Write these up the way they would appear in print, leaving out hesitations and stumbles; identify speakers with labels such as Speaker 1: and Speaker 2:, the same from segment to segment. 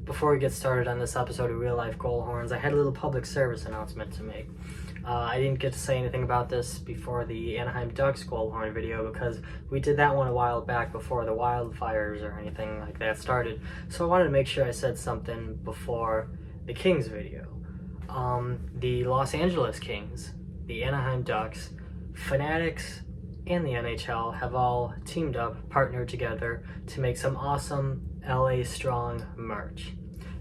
Speaker 1: Before we get started on this episode of Real Life Goal Horns, I had a little public service announcement to make. I didn't get to say anything about this before the Anaheim Ducks goal horn video because we did that one a while back before the wildfires or anything like that started. So I wanted to make sure I said something before the Kings video. The Los Angeles Kings, the Anaheim Ducks, Fanatics, and the NHL have all teamed up, partnered together to make some awesome LA Strong merch.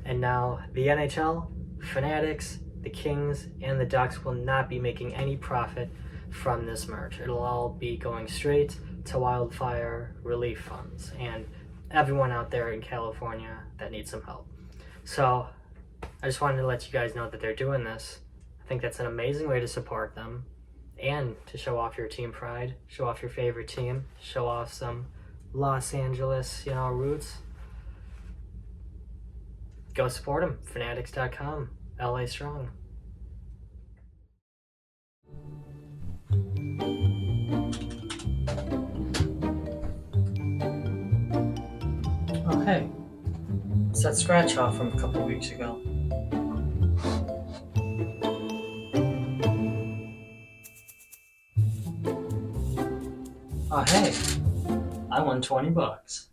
Speaker 1: And now the NHL, Fanatics, the Kings, and the Ducks will not be making any profit from this merch. It'll all be going straight to wildfire relief funds and everyone out there in California that needs some help. So I just wanted to let you guys know that they're doing this. I think that's an amazing way to support them and to show off your team pride, show off your favorite team, show off some Los Angeles, roots. Go support them. Fanatics.com. LA Strong. Oh, hey. It's that scratch off from a couple weeks ago. Oh, hey. I won $20.